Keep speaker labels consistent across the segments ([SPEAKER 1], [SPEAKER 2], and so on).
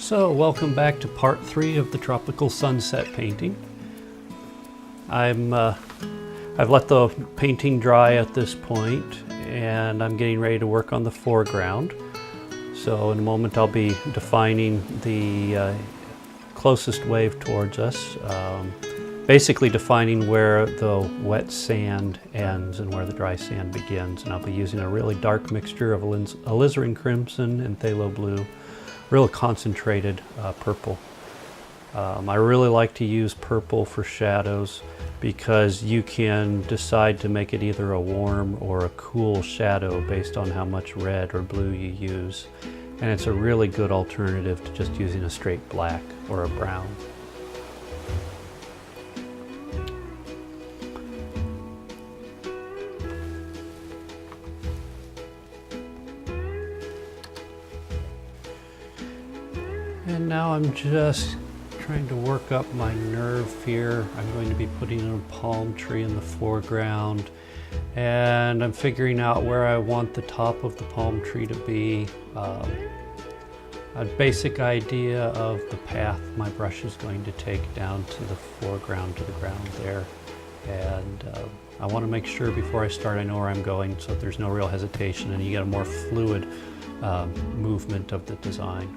[SPEAKER 1] So welcome back to part 3 of the tropical sunset painting. I've let the painting dry at this point and I'm getting ready to work on the foreground. So in a moment I'll be defining the closest wave towards us, basically defining where the wet sand ends and where the dry sand begins. And I'll be using a really dark mixture of alizarin crimson and phthalo blue. Real concentrated purple. I really like to use purple for shadows because you can decide to make it either a warm or a cool shadow based on how much red or blue you use. And it's a really good alternative to just using a straight black or a brown. And now I'm just trying to work up my nerve here. I'm going to be putting in a palm tree in the foreground, and I'm figuring out where I want the top of the palm tree to be. A basic idea of the path my brush is going to take down to the foreground, to the ground there. And I want to make sure before I start I know where I'm going so that there's no real hesitation and you get a more fluid movement of the design.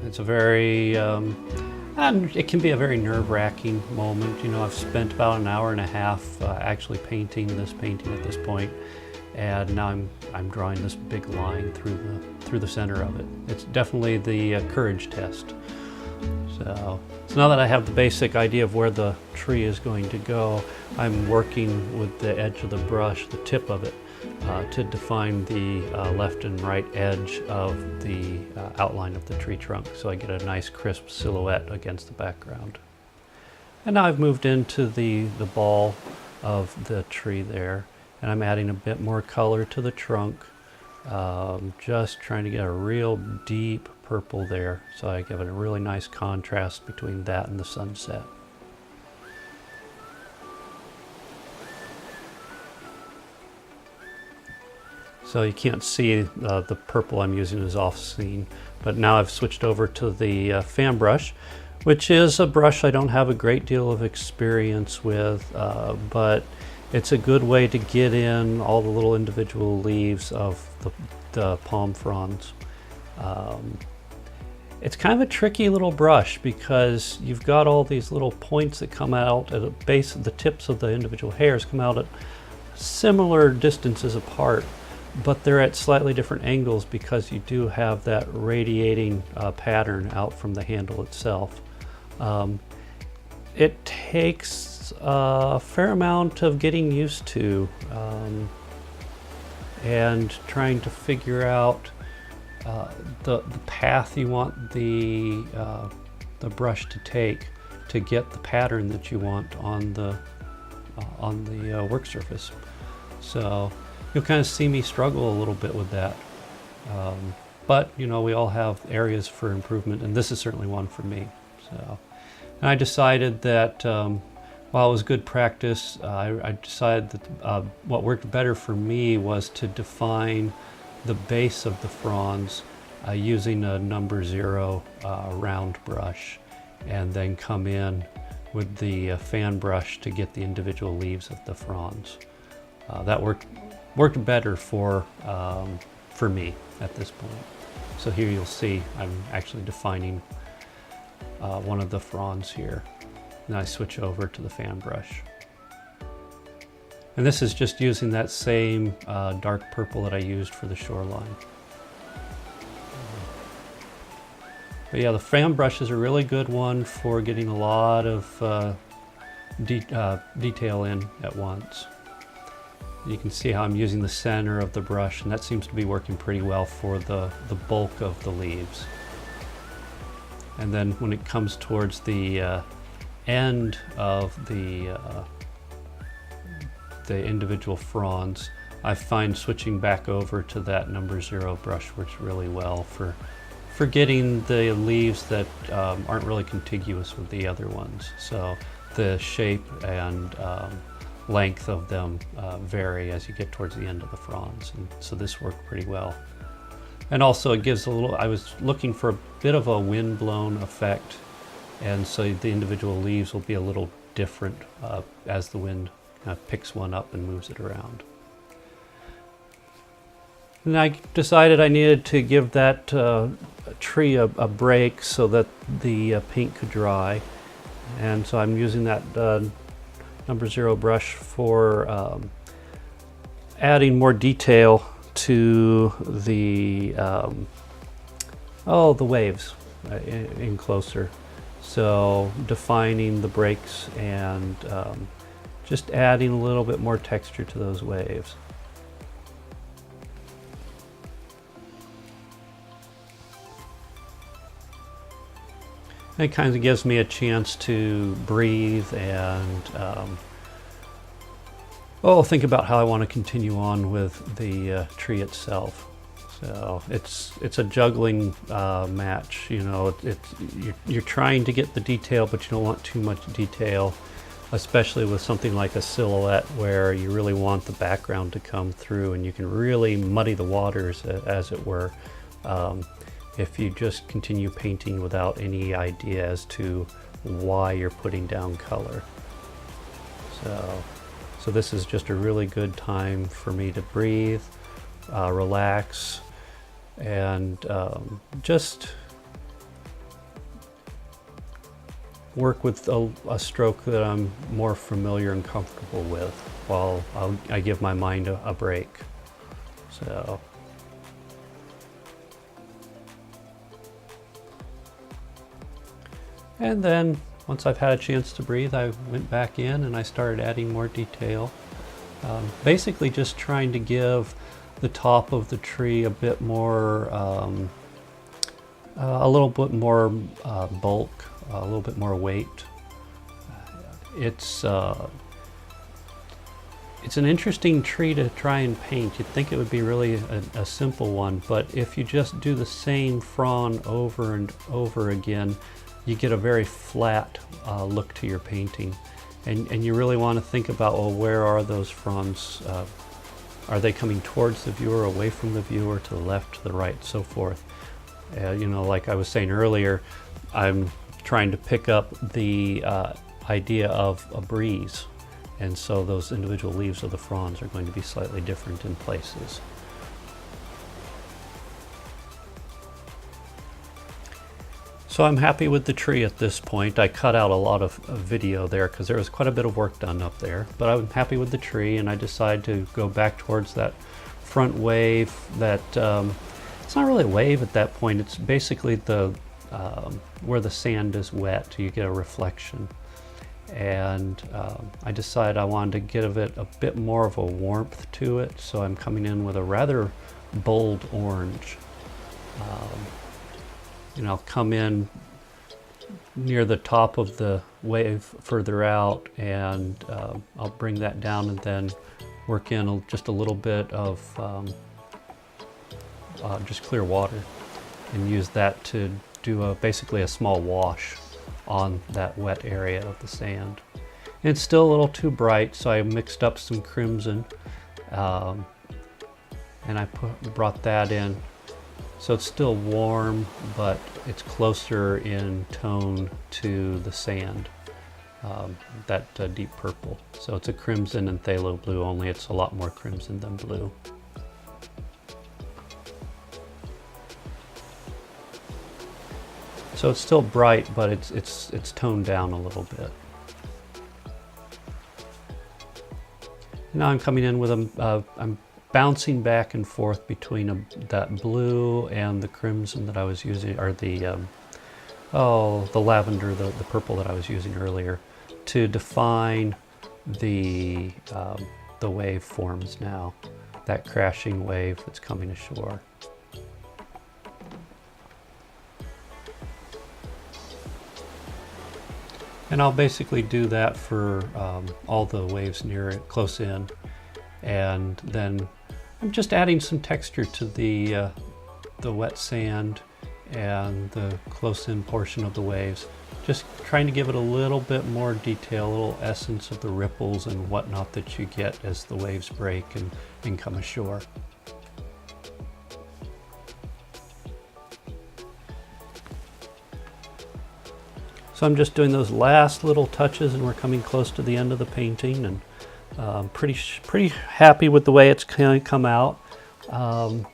[SPEAKER 1] It's a very, and it can be a very nerve-wracking moment. You know, I've spent about an hour and a half actually painting this painting at this point, and now I'm drawing this big line through the center of it. It's definitely the courage test. So now that I have the basic idea of where the tree is going to go, I'm working with the edge of the brush, the tip of it, to define the left and right edge of the outline of the tree trunk, so I get a nice crisp silhouette against the background. And now I've moved into the ball of the tree there, and I'm adding a bit more color to the trunk, just trying to get a real deep purple there, so I give it a really nice contrast between that and the sunset. So you can't see the purple I'm using is off scene, but now I've switched over to the fan brush, which is a brush I don't have a great deal of experience with, but it's a good way to get in all the little individual leaves of the palm fronds. It's kind of a tricky little brush because you've got all these little points that come out at the base of the tips of the individual hairs come out at similar distances apart, but they're at slightly different angles because you do have that radiating pattern out from the handle itself. It takes a fair amount of getting used to and trying to figure out the path you want the brush to take to get the pattern that you want on the work surface. So you'll kind of see me struggle a little bit with that. But, you know, we all have areas for improvement, and this is certainly one for me. So, and I decided that while it was good practice, I decided that what worked better for me was to define the base of the fronds using a number 0 round brush, and then come in with the fan brush to get the individual leaves of the fronds. That worked better for me at this point. So here you'll see I'm actually defining one of the fronds here. And I switch over to the fan brush. And this is just using that same dark purple that I used for the shoreline. But yeah, the fan brush is a really good one for getting a lot of detail in at once. You can see how I'm using the center of the brush, and that seems to be working pretty well for the bulk of the leaves. And then when it comes towards the end of the individual fronds, I find switching back over to that number 0 brush works really well for getting the leaves that aren't really contiguous with the other ones. So the shape and length of them vary as you get towards the end of the fronds, and so this worked pretty well. And also it gives a little, I was looking for a bit of a wind-blown effect, and so the individual leaves will be a little different as the wind kind of picks one up and moves it around. And I decided I needed to give that tree a break so that the paint could dry. And so I'm using that number 0 brush for adding more detail to the the waves in closer. So defining the breaks and just adding a little bit more texture to those waves. It kind of gives me a chance to breathe and think about how I want to continue on with the tree itself. So it's a juggling match. You know, you're trying to get the detail, but you don't want too much detail, especially with something like a silhouette where you really want the background to come through, and you can really muddy the waters, as it were. If you just continue painting without any idea as to why you're putting down color. So this is just a really good time for me to breathe, relax, and just work with a stroke that I'm more familiar and comfortable with while I give my mind a break. So. And then once I've had a chance to breathe, I went back in and I started adding more detail. Basically just trying to give the top of the tree a bit more, a little bit more bulk, a little bit more weight. It's an interesting tree to try and paint. You'd think it would be really a simple one, but if you just do the same frond over and over again, you get a very flat look to your painting. And you really want to think about, well, where are those fronds? Are they coming towards the viewer, away from the viewer, to the left, to the right, so forth? You know, like I was saying earlier, I'm trying to pick up the idea of a breeze. And so those individual leaves of the fronds are going to be slightly different in places. So I'm happy with the tree at this point. I cut out a lot of video there because there was quite a bit of work done up there. But I'm happy with the tree, and I decided to go back towards that front wave that, it's not really a wave at that point. It's basically the where the sand is wet, you get a reflection. And I decided I wanted to give it a bit more of a warmth to it, so I'm coming in with a rather bold orange. And I'll come in near the top of the wave further out, and I'll bring that down and then work in just a little bit of just clear water and use that to do basically a small wash on that wet area of the sand. And it's still a little too bright, so I mixed up some crimson and I brought that in. So it's still warm, but it's closer in tone to the sand, that deep purple. So it's a crimson and phthalo blue, only it's a lot more crimson than blue. So it's still bright, but it's toned down a little bit. Now I'm coming in with I'm bouncing back and forth between that blue and the crimson that I was using, or the lavender, the purple that I was using earlier, to define the wave forms now, that crashing wave that's coming ashore. And I'll basically do that for all the waves near it, close in. And then I'm just adding some texture to the wet sand and the close-in portion of the waves. Just trying to give it a little bit more detail, a little essence of the ripples and whatnot that you get as the waves break and come ashore. So I'm just doing those last little touches, and we're coming close to the end of the painting, and pretty happy with the way it's come out. You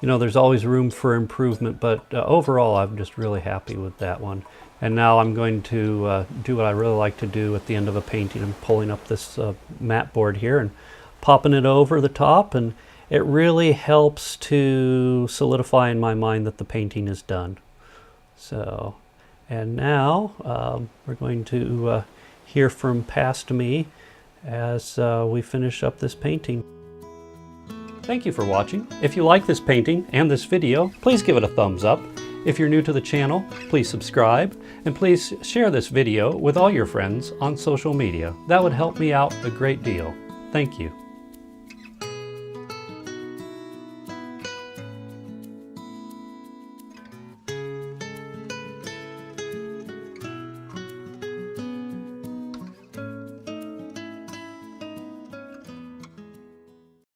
[SPEAKER 1] know, there's always room for improvement, but overall I'm just really happy with that one. And now I'm going to do what I really like to do at the end of a painting. I'm pulling up this mat board here and popping it over the top, and it really helps to solidify in my mind that the painting is done. So, and now we're going to hear from past me as we finish up this painting. Thank you for watching. If you like this painting and this video, please give it a thumbs up. If you're new to the channel, please subscribe, and please share this video with all your friends on social media. That would help me out a great deal. Thank you.